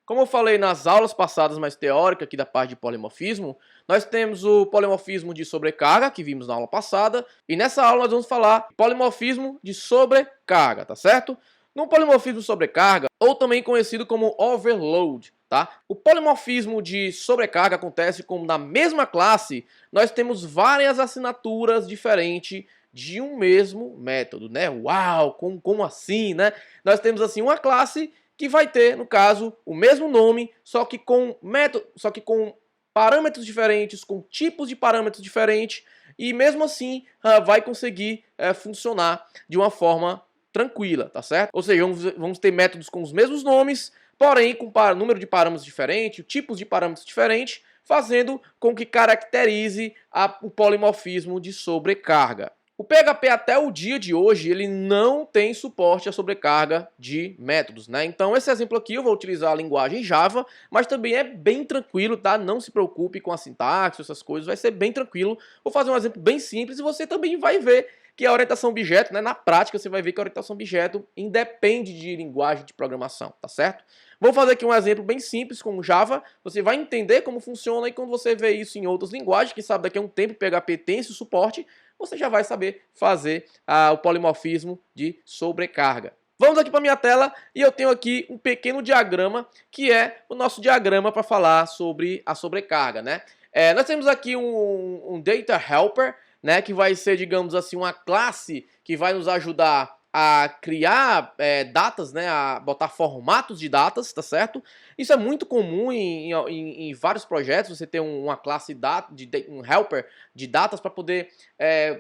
Como eu falei nas aulas passadas mais teóricas aqui da parte de polimorfismo, nós temos o polimorfismo de sobrecarga, que vimos na aula passada, e nessa aula nós vamos falar polimorfismo de sobrecarga, tá certo? No polimorfismo de sobrecarga, ou também conhecido como overload, tá? O polimorfismo de sobrecarga acontece como na mesma classe nós temos várias assinaturas diferentes de um mesmo método, né? Uau, como assim, né? Nós temos assim uma classe que vai ter, no caso, o mesmo nome, só que com parâmetros diferentes, com tipos de parâmetros diferentes, e mesmo assim vai conseguir funcionar de uma forma tranquila, tá certo? Ou seja, vamos ter métodos com os mesmos nomes, porém com número de parâmetros diferentes, tipos de parâmetros diferentes, fazendo com que caracterize o polimorfismo de sobrecarga. O PHP até o dia de hoje ele não tem suporte à sobrecarga de métodos, né? Então esse exemplo aqui eu vou utilizar a linguagem Java, mas também é bem tranquilo, tá? Não se preocupe com a sintaxe, essas coisas, vai ser bem tranquilo. Vou fazer um exemplo bem simples e você também vai ver que a orientação objeto, né? Na prática você vai ver que a orientação objeto independe de linguagem de programação, tá certo? Vou fazer aqui um exemplo bem simples com Java, você vai entender como funciona e quando você vê isso em outras linguagens, quem sabe daqui a um tempo o PHP tem esse suporte, você já vai saber fazer o polimorfismo de sobrecarga. Vamos aqui para minha tela e eu tenho aqui um pequeno diagrama que é o nosso diagrama para falar sobre a sobrecarga, né? Nós temos aqui um Data Helper, né, que vai ser, digamos assim, uma classe que vai nos ajudar a criar datas, né, a botar formatos de datas, tá certo? Isso é muito comum em vários projetos, você ter uma classe um helper de datas para poder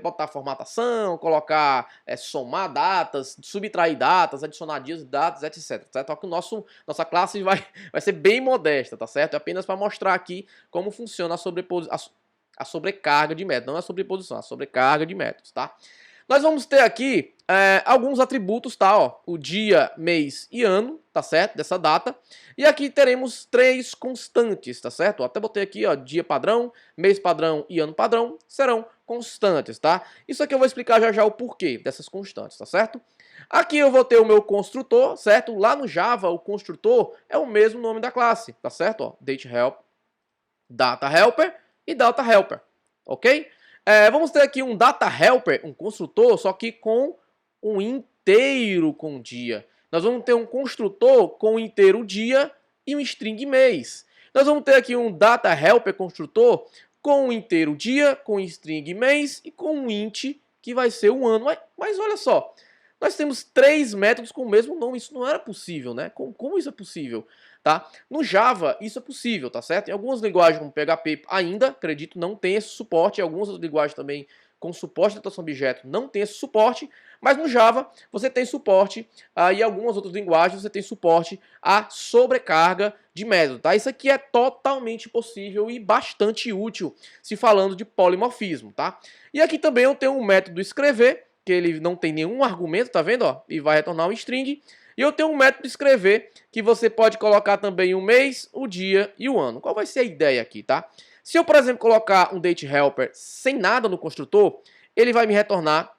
botar formatação, colocar, somar datas, subtrair datas, adicionar dias de datas, etc. Certo? Só que nossa classe vai ser bem modesta, tá certo? É apenas para mostrar aqui como funciona a sobrecarga de métodos, não a sobreposição, a sobrecarga de métodos, tá? Nós vamos ter aqui alguns atributos, tá? Ó, o dia, mês e ano, tá certo? Dessa data. E aqui teremos 3 constantes, tá certo? Até botei aqui, ó, dia padrão, mês padrão e ano padrão serão constantes, tá? Isso aqui eu vou explicar já já o porquê dessas constantes, tá certo? Aqui eu vou ter o meu construtor, certo? Lá no Java, o construtor é o mesmo nome da classe, tá certo? Ó, DateHelp, DataHelper e DataHelper, ok? Vamos ter aqui um Data Helper, um construtor, só que com um inteiro com dia. Nós vamos ter um construtor com um inteiro dia e um string mês. Nós vamos ter aqui um Data Helper construtor com um inteiro dia, com um string mês e com um int que vai ser um ano. Mas olha só, nós temos 3 métodos com o mesmo nome, isso não era possível, né? Como isso é possível? Tá? No Java, isso é possível, tá certo? Em algumas linguagens como PHP ainda, acredito, não tem esse suporte. Em algumas outras linguagens também com suporte de datação objeto não tem esse suporte. Mas no Java você tem suporte, e em algumas outras linguagens você tem suporte a sobrecarga de método, tá? Isso aqui é totalmente possível e bastante útil se falando de polimorfismo, tá? E aqui também eu tenho um método escrever, que ele não tem nenhum argumento, tá vendo? Ó? E vai retornar um string. E eu tenho um método de escrever que você pode colocar também o mês, o dia e o ano. Qual vai ser a ideia aqui, tá? Se eu, por exemplo, colocar um date helper sem nada no construtor, ele vai me retornar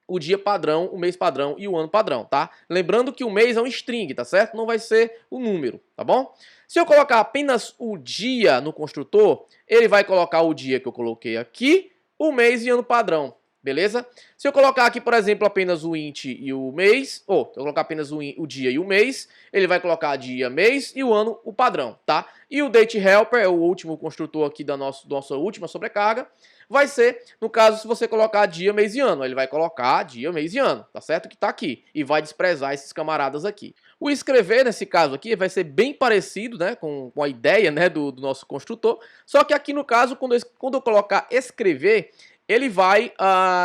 o dia padrão, o mês padrão e o ano padrão, tá? Lembrando que o mês é um string, tá certo? Não vai ser o número, tá bom? Se eu colocar apenas o dia no construtor, ele vai colocar o dia que eu coloquei aqui, o mês e ano padrão. Beleza? Se eu colocar aqui, por exemplo, apenas o int e o mês, ou se eu colocar apenas o dia e o mês, ele vai colocar dia, mês e o ano, o padrão, tá? E o date helper, é o último construtor aqui da nossa última sobrecarga, vai ser, no caso, se você colocar dia, mês e ano, ele vai colocar dia, mês e ano, tá certo? Que tá aqui, e vai desprezar esses camaradas aqui. O escrever, nesse caso aqui, vai ser bem parecido, né, com a ideia, né, do nosso construtor, só que aqui no caso, quando eu colocar escrever, ele vai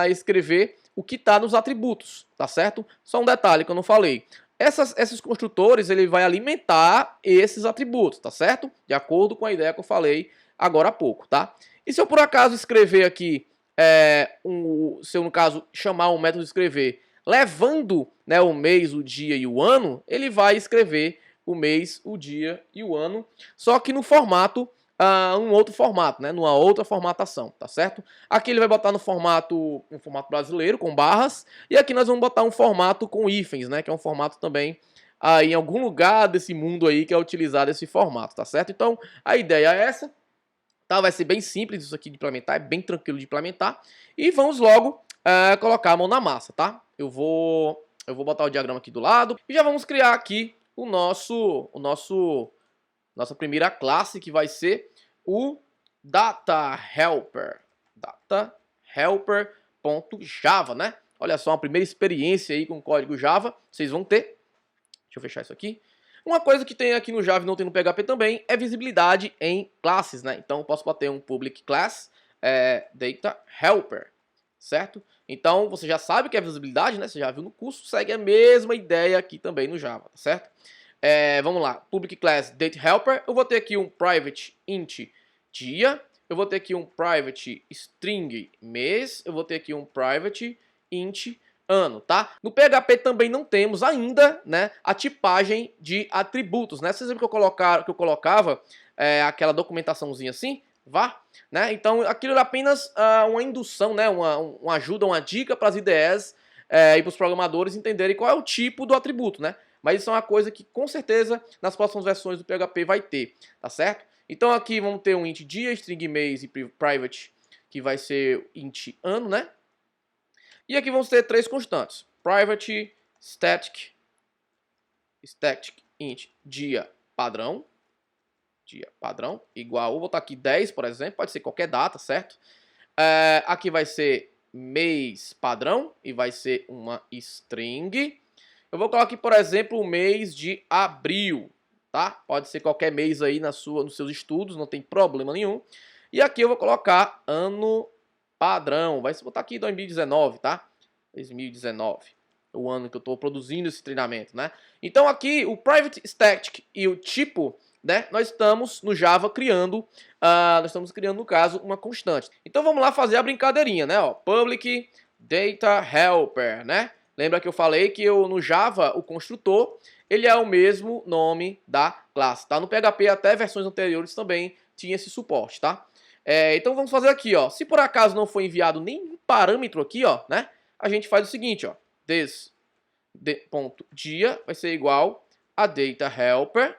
escrever o que está nos atributos, tá certo? Só um detalhe que eu não falei. Esses construtores, ele vai alimentar esses atributos, tá certo? De acordo com a ideia que eu falei agora há pouco, tá? E se eu por acaso escrever aqui, se eu no caso chamar um método de escrever, levando, né, o mês, o dia e o ano, ele vai escrever o mês, o dia e o ano, só que no formato um outro formato, né? Numa outra formatação, tá certo? Aqui ele vai botar no formato, brasileiro, com barras, e aqui nós vamos botar um formato com hífens, né? Que é um formato também aí em algum lugar desse mundo aí que é utilizado esse formato, tá certo? Então, a ideia é essa, tá? Vai ser bem simples isso aqui de implementar, é bem tranquilo de implementar. E vamos logo colocar a mão na massa, tá? Eu vou botar o diagrama aqui do lado e já vamos criar aqui nossa primeira classe, que vai ser o Data Helper. Data Helper.java, né? Olha só, uma primeira experiência aí com código Java, vocês vão ter. Deixa eu fechar isso aqui. Uma coisa que tem aqui no Java e não tem no PHP também é visibilidade em classes, né? Então eu posso bater um public class Data Helper, certo? Então você já sabe o que é visibilidade, né? Você já viu no curso, segue a mesma ideia aqui também no Java, tá certo? Vamos lá, public class Data Helper, eu vou ter aqui um private int dia, eu vou ter aqui um private string mês, eu vou ter aqui um private int ano, tá? No PHP também não temos ainda, né, a tipagem de atributos, né? Vocês lembram que eu colocava aquela documentaçãozinha assim, né? Então aquilo é apenas uma indução, né, uma ajuda, uma dica para as IDEs e para os programadores entenderem qual é o tipo do atributo, né? Mas isso é uma coisa que com certeza nas próximas versões do PHP vai ter, tá certo? Então aqui vamos ter um int dia, string mês e private, que vai ser int ano, né? E aqui vamos ter três constantes: private, static int dia padrão, igual, vou botar aqui 10, por exemplo, pode ser qualquer data, certo? Aqui vai ser mês padrão e vai ser uma string. Eu vou colocar aqui, por exemplo, o mês de abril, tá? Pode ser qualquer mês aí nos seus estudos, não tem problema nenhum. E aqui eu vou colocar ano padrão, vai se botar aqui 2019, tá? 2019, o ano que eu estou produzindo esse treinamento, né? Então aqui o private static e o tipo, né? Nós estamos no Java criando, no caso, uma constante. Então vamos lá fazer a brincadeirinha, né? Ó, public data helper, né? Lembra que eu falei que no Java, o construtor, ele é o mesmo nome da classe, tá? No PHP, até versões anteriores também tinha esse suporte, tá? Então vamos fazer aqui, ó. Se por acaso não for enviado nenhum parâmetro aqui, ó, né? A gente faz o seguinte, ó. This.dia vai ser igual a data helper,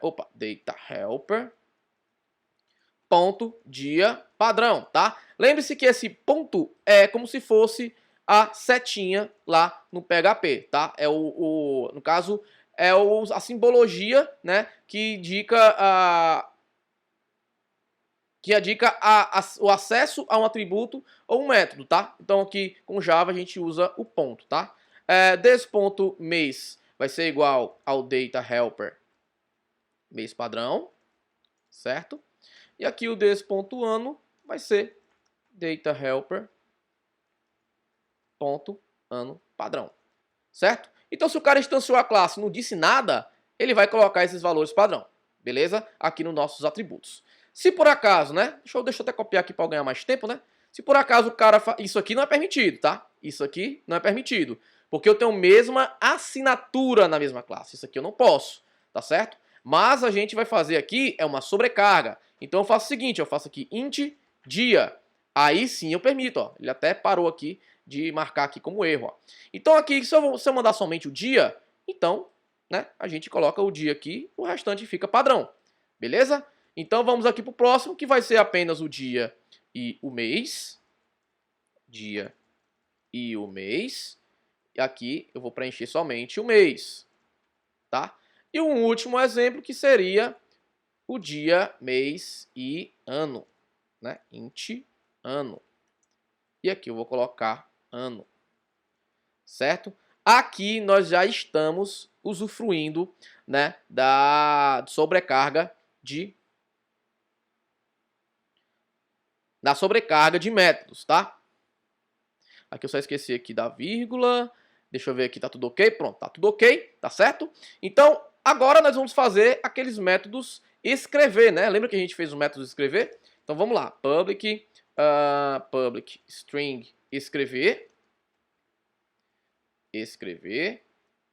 ponto dia padrão, tá? Lembre-se que esse ponto é como se fosse a setinha lá no PHP, tá? No caso, a simbologia, né, que indica o acesso a um atributo ou um método, tá? Então aqui com Java a gente usa o ponto, tá? This.mês vai ser igual ao data helper mês padrão, certo? E aqui o this.ano vai ser data helper ponto ano padrão, certo? Então se o cara instanciou a classe e não disse nada, ele vai colocar esses valores padrão, beleza? Aqui nos nossos atributos. Se por acaso, né? Deixa eu até copiar aqui para ganhar mais tempo, né? Se por acaso o cara... Isso aqui não é permitido, tá? Isso aqui não é permitido. Porque eu tenho a mesma assinatura na mesma classe. Isso aqui eu não posso, tá certo? Mas a gente vai fazer aqui uma sobrecarga. Então eu faço o seguinte, eu faço aqui int dia. Aí sim eu permito, ó. Ele até parou aqui de marcar aqui como erro, ó. Então aqui, se eu mandar somente o dia, então, né, a gente coloca o dia aqui, o restante fica padrão. Beleza? Então vamos aqui para o próximo, que vai ser apenas o dia e o mês. Dia e o mês. E aqui eu vou preencher somente o mês, tá? E um último exemplo que seria o dia, mês e ano, né? Int ano. E aqui eu vou colocar ano, certo? Aqui nós já estamos usufruindo, né, da sobrecarga de métodos, tá? Aqui eu só esqueci aqui da vírgula. Deixa eu ver aqui, tá tudo ok? Pronto, tá tudo ok, tá certo? Então, agora nós vamos fazer aqueles métodos escrever, né? Lembra que a gente fez o método escrever? Então vamos lá, public string escrever,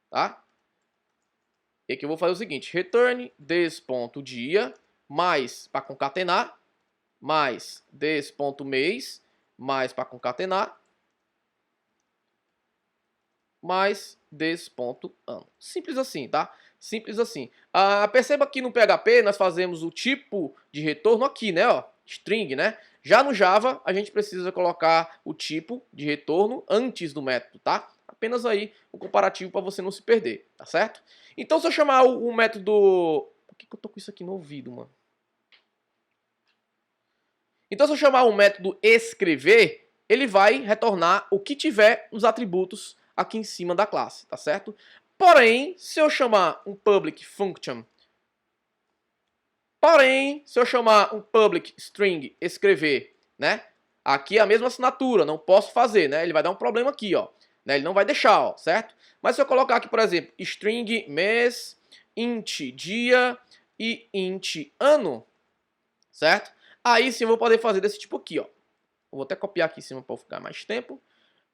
tá? E aqui eu vou fazer o seguinte, return this.dia, mais para concatenar, mais this.mês, mais para concatenar, mais this.ano. Simples assim, tá? Simples assim. Perceba que no PHP nós fazemos o tipo de retorno aqui, né? Ó, string, né? Já no Java, a gente precisa colocar o tipo de retorno antes do método, tá? Apenas aí um comparativo para você não se perder, tá certo? Então, se eu chamar o método... Por que eu tô com isso aqui no ouvido, mano? Então, se eu chamar o método escrever, ele vai retornar o que tiver nos atributos aqui em cima da classe, tá certo? Porém, se eu chamar um public function, se eu chamar um public string escrever, né? Aqui é a mesma assinatura, não posso fazer, né? Ele vai dar um problema aqui, ó. Né? Ele não vai deixar, ó, certo? Mas se eu colocar aqui, por exemplo, string mês, int dia e int ano, certo? Aí sim eu vou poder fazer desse tipo aqui, ó. Vou até copiar aqui em cima para ficar mais tempo.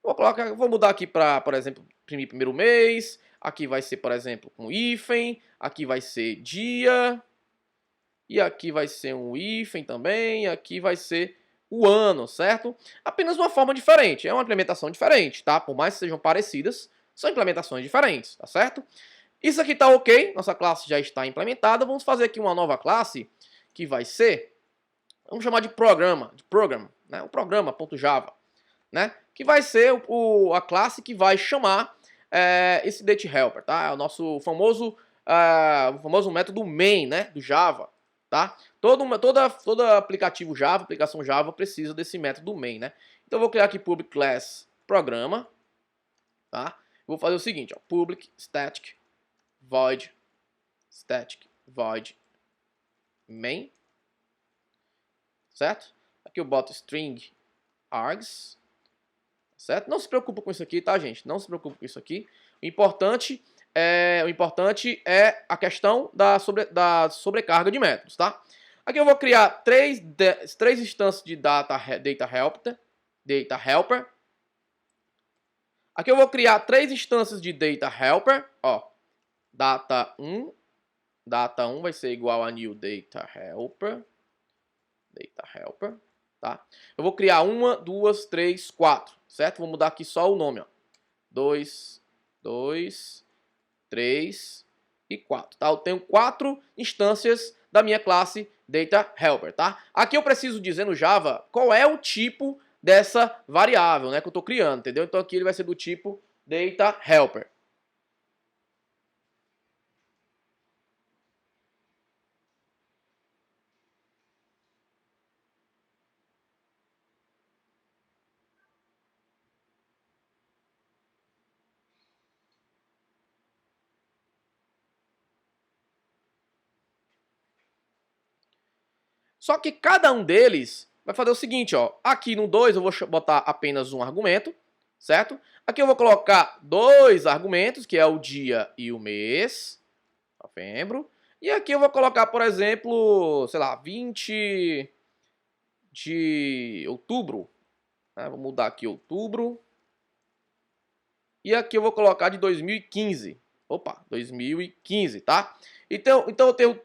Vou mudar aqui para, por exemplo, imprimir primeiro mês. Aqui vai ser, por exemplo, um hífen. Aqui vai ser dia. E aqui vai ser um hífen também. Aqui vai ser o ano, certo? Apenas uma forma diferente. É uma implementação diferente, tá? Por mais que sejam parecidas, são implementações diferentes, tá certo? Isso aqui tá ok. Nossa classe já está implementada. Vamos fazer aqui uma nova classe que vai ser... Vamos chamar de program, né? O programa.java, né? Que vai ser a classe que vai chamar esse DateHelper, tá? É o nosso famoso método main, né? Do Java, tá? Todo aplicativo Java, aplicação Java precisa desse método main, né? Então eu vou criar aqui public class programa, tá? Vou fazer o seguinte, ó, public static void main, certo? Aqui eu boto string args, certo? Não se preocupa com isso aqui, tá, gente? Não se preocupa com isso aqui. O importante é a questão da sobrecarga de métodos, tá? Aqui eu vou criar três instâncias de data helper. Aqui eu vou criar três instâncias de data helper, ó. Data1 vai ser igual a new data helper. Tá? Eu vou criar 1, 2, 3, 4, certo? Vou mudar aqui só o nome, ó. 2, 3 e 4, tá? Eu tenho 4 instâncias da minha classe Data Helper, tá? Aqui eu preciso dizer no Java qual é o tipo dessa variável, né, que eu tô criando, entendeu? Então aqui ele vai ser do tipo Data Helper. Só que cada um deles vai fazer o seguinte, ó. Aqui no 2 eu vou botar apenas um argumento, certo? Aqui eu vou colocar 2 argumentos, que é o dia e o mês, novembro. E aqui eu vou colocar, por exemplo, sei lá, 20 de outubro. Né? Vou mudar aqui outubro. E aqui eu vou colocar de 2015. Opa, 2015, tá? Então eu tenho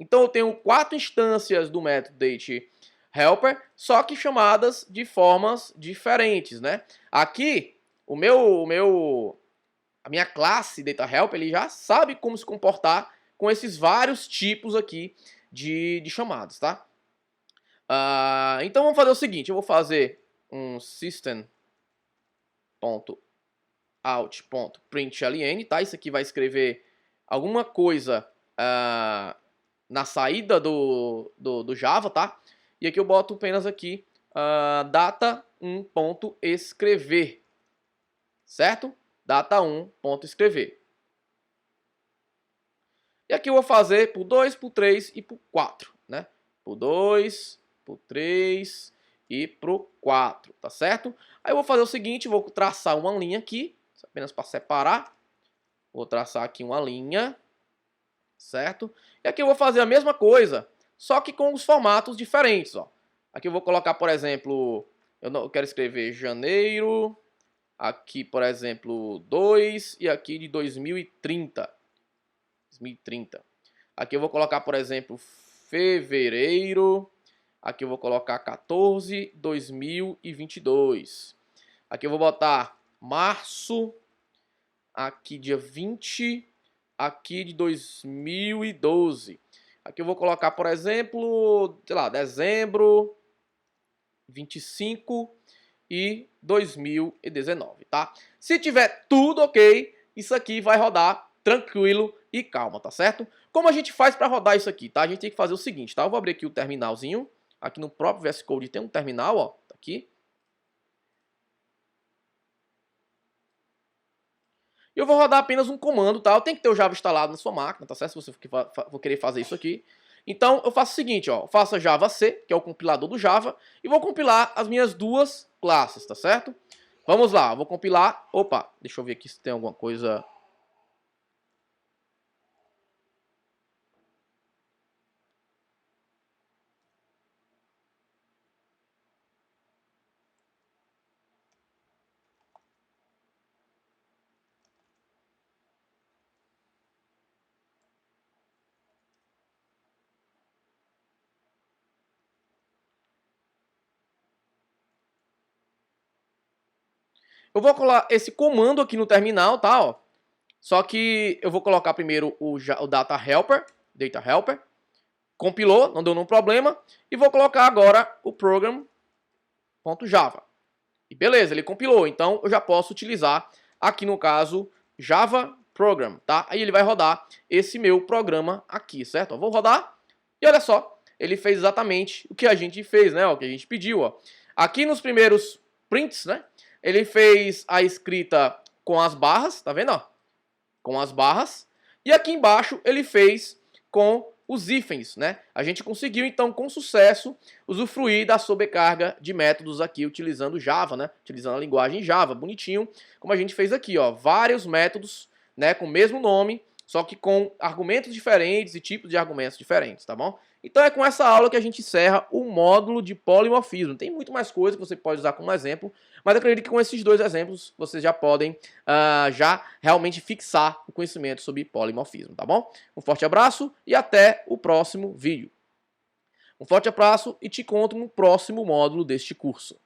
então eu tenho 4 instâncias do método DateHelper, só que chamadas de formas diferentes, né? Aqui, a minha classe DataHelper, ele já sabe como se comportar com esses vários tipos aqui de chamadas, tá? Então vamos fazer o seguinte, eu vou fazer um system.out.println, tá? Isso aqui vai escrever alguma coisa na saída do Java, tá? E aqui eu boto apenas aqui data1.escrever, certo? Data1.escrever. E aqui eu vou fazer por 2, por 3 e por 4, né? Por 2, por 3 e por 4, tá certo? Aí eu vou fazer o seguinte, vou traçar uma linha aqui, apenas para separar. Vou traçar aqui uma linha, certo? E aqui eu vou fazer a mesma coisa, só que com os formatos diferentes, ó. Aqui eu vou colocar, por exemplo, eu quero escrever janeiro, aqui, por exemplo, 2 e aqui de 2030. Aqui eu vou colocar, por exemplo, fevereiro. Aqui eu vou colocar 14, 2022. Aqui eu vou botar março. Aqui dia 20 aqui de 2012. Aqui eu vou colocar, por exemplo, sei lá, dezembro 25 e 2019, tá? Se tiver tudo ok, isso aqui vai rodar tranquilo e calma, tá certo? Como a gente faz para rodar isso aqui, tá? A gente tem que fazer o seguinte, tá? Eu vou abrir aqui o terminalzinho. Aqui no próprio VS Code tem um terminal, ó, tá aqui. E eu vou rodar apenas um comando, tá? Eu tenho que ter o Java instalado na sua máquina, tá certo? Se você for querer fazer isso aqui. Então, eu faço o seguinte, ó. Faço Java C, que é o compilador do Java, e vou compilar as minhas duas classes, tá certo? Vamos lá, vou compilar. Opa, deixa eu ver aqui se tem alguma coisa. Eu vou colar esse comando aqui no terminal, tá? Ó. Só que eu vou colocar primeiro o data helper, compilou, não deu nenhum problema, e vou colocar agora o program.java. E beleza, ele compilou, então eu já posso utilizar aqui no caso Java Program, tá? Aí ele vai rodar esse meu programa aqui, certo? Eu vou rodar e olha só, ele fez exatamente o que a gente fez, né? O que a gente pediu, ó. Aqui nos primeiros prints, né? Ele fez a escrita com as barras, tá vendo, ó? Com as barras. E aqui embaixo ele fez com os hífens, né? A gente conseguiu então com sucesso usufruir da sobrecarga de métodos aqui utilizando Java, né? Utilizando a linguagem Java, bonitinho, como a gente fez aqui, ó, vários métodos, né, com o mesmo nome, só que com argumentos diferentes e tipos de argumentos diferentes, tá bom? Então é com essa aula que a gente encerra o módulo de polimorfismo. Tem muito mais coisa que você pode usar como exemplo, mas eu acredito que com esses dois exemplos vocês já podem já realmente fixar o conhecimento sobre polimorfismo, tá bom? Um forte abraço e até o próximo vídeo. Um forte abraço e te encontro no próximo módulo deste curso.